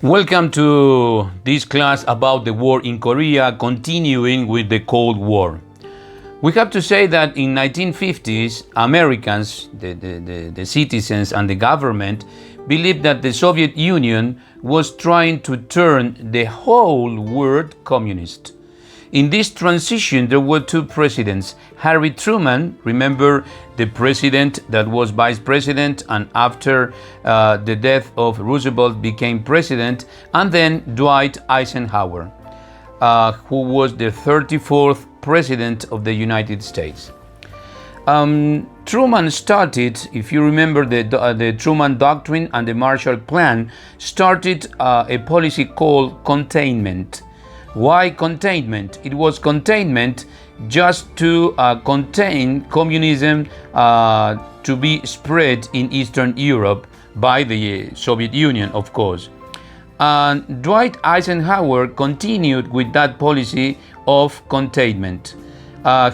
Welcome to this class about the war in Korea, continuing with the Cold War. We have to say that in 1950s, Americans, the citizens and the government, believed that the Soviet Union was trying to turn the whole world communist. In this transition, there were two presidents. Harry Truman, remember the president that was vice president and after the death of Roosevelt became president, and then Dwight Eisenhower, who was the 34th president of the United States. Truman started, if you remember the Truman Doctrine and the Marshall Plan, started a policy called containment. Why containment? It was containment just to contain communism to be spread in Eastern Europe by the Soviet Union, of course. And Dwight Eisenhower continued with that policy of containment.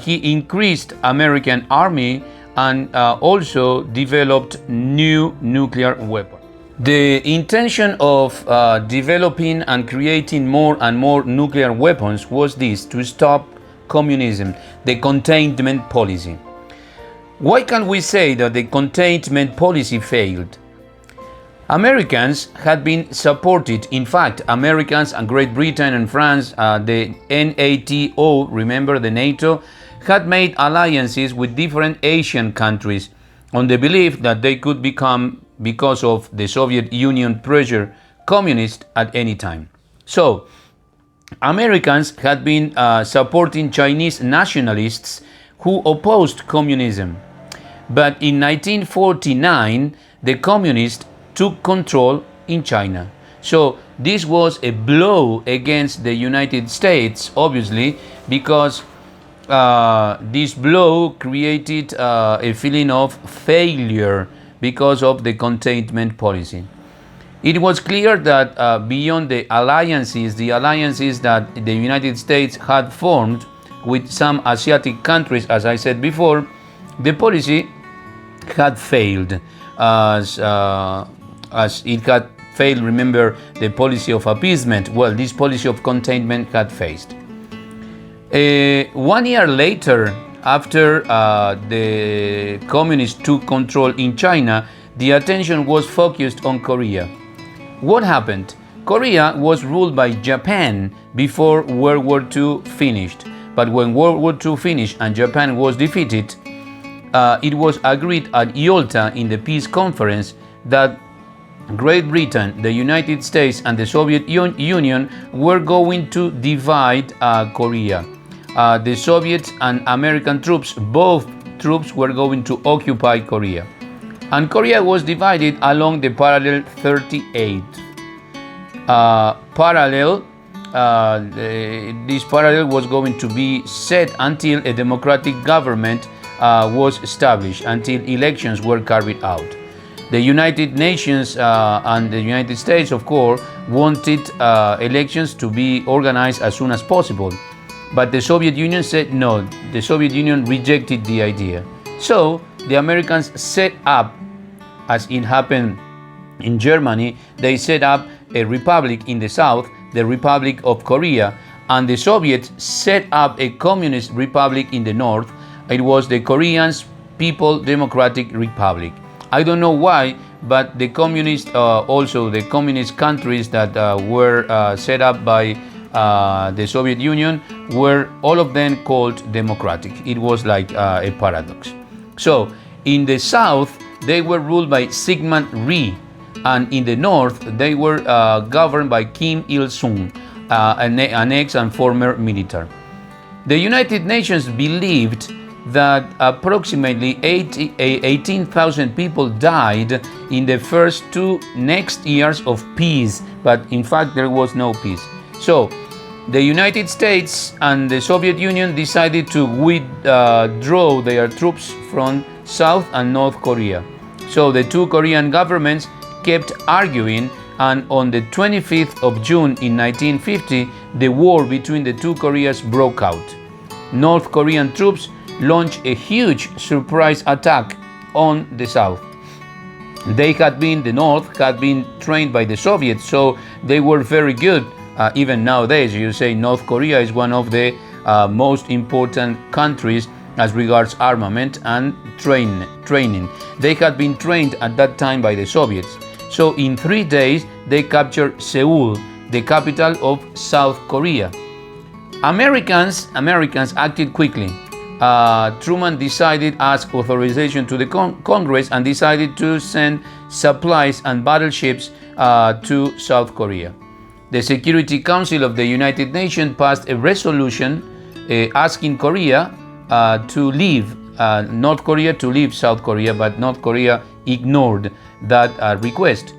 He increased American army and also developed new nuclear weapons. The intention of developing and creating more and more nuclear weapons was this: to stop communism, the containment policy. Why can we say that the containment policy failed? Americans had been supported, in fact, Americans and Great Britain and France, the NATO, remember the NATO, had made alliances with different Asian countries on the belief that they could become, because of the Soviet Union pressure, communist at any time. So, Americans had been supporting Chinese nationalists who opposed communism. But in 1949, the communists took control in China. So this was a blow against the United States, obviously, because this blow created a feeling of failure because of the containment policy. It was clear that beyond the alliances that the United States had formed with some Asiatic countries, as I said before, the policy had failed. As it had failed, remember, the policy of appeasement. Well, this policy of containment had failed. 1 year later, after the communists took control in China, the attention was focused on Korea. What happened? Korea was ruled by Japan before World War II finished. But when World War II finished and Japan was defeated, it was agreed at Yalta in the peace conference that Great Britain, the United States, and the Soviet Union were going to divide Korea. The Soviets and American troops, both troops, were going to occupy Korea. And Korea was divided along the parallel 38. This parallel was going to be set until a democratic government was established, until elections were carried out. The United Nations and the United States, of course, wanted elections to be organized as soon as possible. But the Soviet Union said no. The Soviet Union rejected the idea. So the Americans set up, as it happened in Germany, they set up a republic in the south, the Republic of Korea, and the Soviets set up a communist republic in the north. It was the Korean People's Democratic Republic. I don't know why, but the communist, also the communist countries that were set up by the Soviet Union were all of them called democratic. It was like a paradox. So in the south, they were ruled by Syngman Rhee, and in the north, they were governed by Kim Il-sung, an ex and former military. The United Nations believed that approximately 18,000 people died in the first two next years of peace, but in fact there was no peace. So the United States and the Soviet Union decided to withdraw their troops from South and North Korea. So the two Korean governments kept arguing, and on the 25th of June in 1950, the war between the two Koreas broke out. North Korean troops launched a huge surprise attack on the south. The North had been trained by the Soviets, so they were very good. Even nowadays, you say North Korea is one of the most important countries as regards armament and training. They had been trained at that time by the Soviets. So in 3 days, they captured Seoul, the capital of South Korea. Americans acted quickly. Truman asked authorization to the Congress and decided to send supplies and battleships to South Korea. The Security Council of the United Nations passed a resolution asking Korea to leave, North Korea to leave South Korea, but North Korea ignored that request.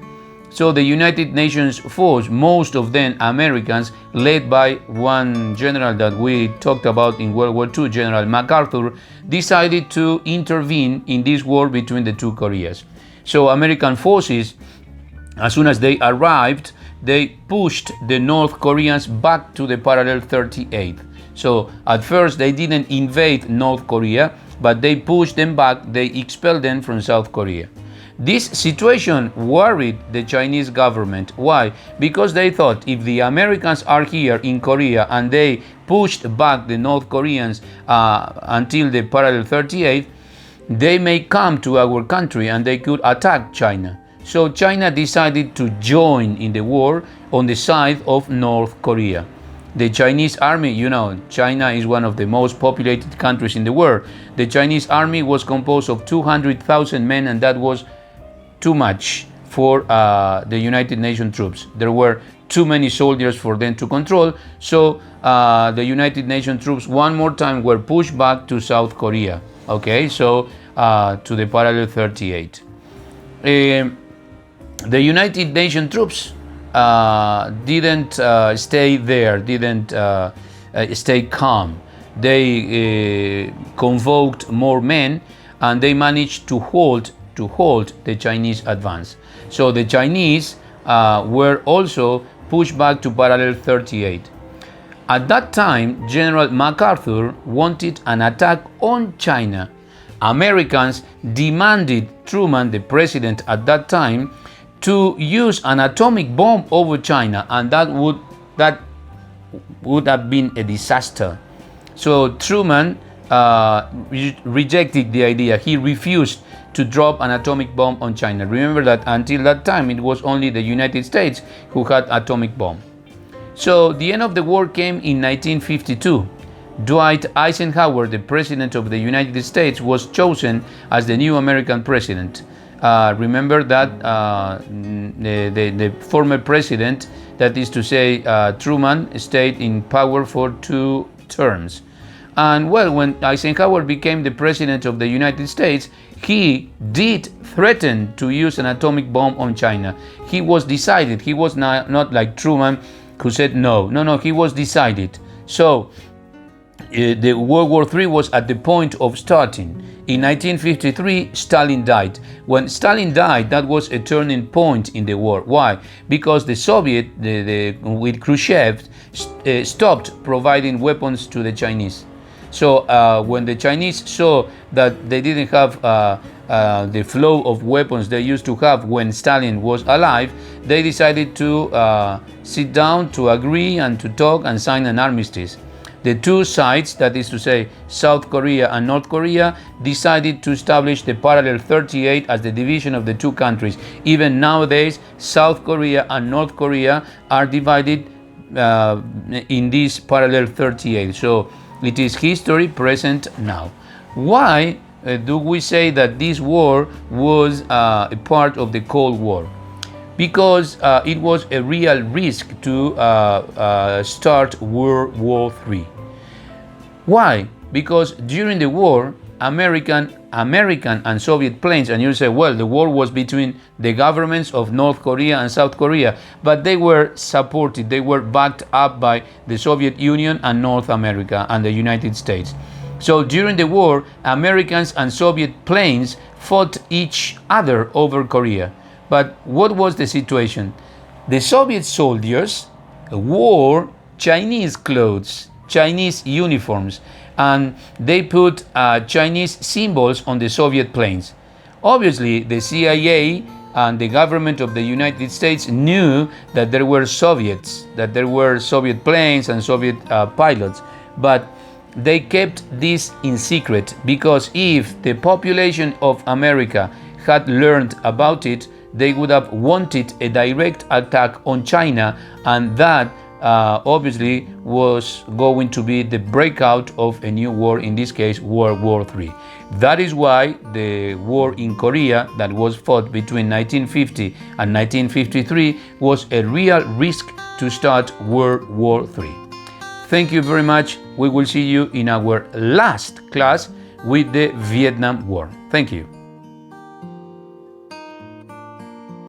So the United Nations force, most of them Americans, led by one general that we talked about in World War II, General MacArthur, decided to intervene in this war between the two Koreas. So American forces, as soon as they arrived, they pushed the North Koreans back to the parallel 38th. So at first they didn't invade North Korea, but they pushed them back, they expelled them from South Korea. This situation worried the Chinese government. Why? Because they thought if the Americans are here in Korea and they pushed back the North Koreans until the parallel 38, they may come to our country and they could attack China. So China decided to join in the war on the side of North Korea. The Chinese army, China is one of the most populated countries in the world. The Chinese army was composed of 200,000 men, and that was too much for the United Nations troops. There were too many soldiers for them to control, so the United Nations troops one more time were pushed back to South Korea, okay, so to the parallel 38. The United Nations troops didn't stay there, didn't stay calm. They convoked more men and they managed to halt the Chinese advance. So the Chinese were also pushed back to parallel 38. At that time, General MacArthur wanted an attack on China. Americans demanded Truman, the president at that time, to use an atomic bomb over China, and that would have been a disaster. So Truman rejected the idea. He refused to drop an atomic bomb on China. Remember that until that time it was only the United States who had atomic bomb. So the end of the war came in 1952. Dwight Eisenhower, the president of the United States, was chosen as the new American president. Remember that the former president, that is to say Truman, stayed in power for 2 terms. And well, when Eisenhower became the president of the United States, he did threaten to use an atomic bomb on China. He was decided. He was not like Truman, who said no. No, he was decided. So the World War III was at the point of starting. In 1953, Stalin died. When Stalin died, that was a turning point in the war. Why? Because the Soviet, with Khrushchev, stopped providing weapons to the Chinese. So when the Chinese saw that they didn't have the flow of weapons they used to have when Stalin was alive, they decided to sit down, to agree and to talk and sign an armistice. The two sides, that is to say South Korea and North Korea, decided to establish the parallel 38 as the division of the two countries. Even nowadays, South Korea and North Korea are divided in this parallel 38. So it is history present now. Why do we say that this war was a part of the Cold War? Because it was a real risk to start World War III. Why? Because during the war, American and Soviet planes, and you say, well, the war was between the governments of North Korea and South Korea, but they were supported, they were backed up by the Soviet Union and North America and the United States. So during the war, Americans and Soviet planes fought each other over Korea. But what was the situation? The Soviet soldiers wore Chinese clothes, Chinese uniforms, and they put Chinese symbols on the Soviet planes. Obviously, the CIA and the government of the United States knew that there were Soviets, that there were Soviet planes and Soviet pilots, but they kept this in secret, because if the population of America had learned about it, they would have wanted a direct attack on China, and that obviously was going to be the breakout of a new war, in this case World War III. That is why the war in Korea that was fought between 1950 and 1953 was a real risk to start World War III. Thank you very much. We will see you in our last class with the Vietnam War. Thank you.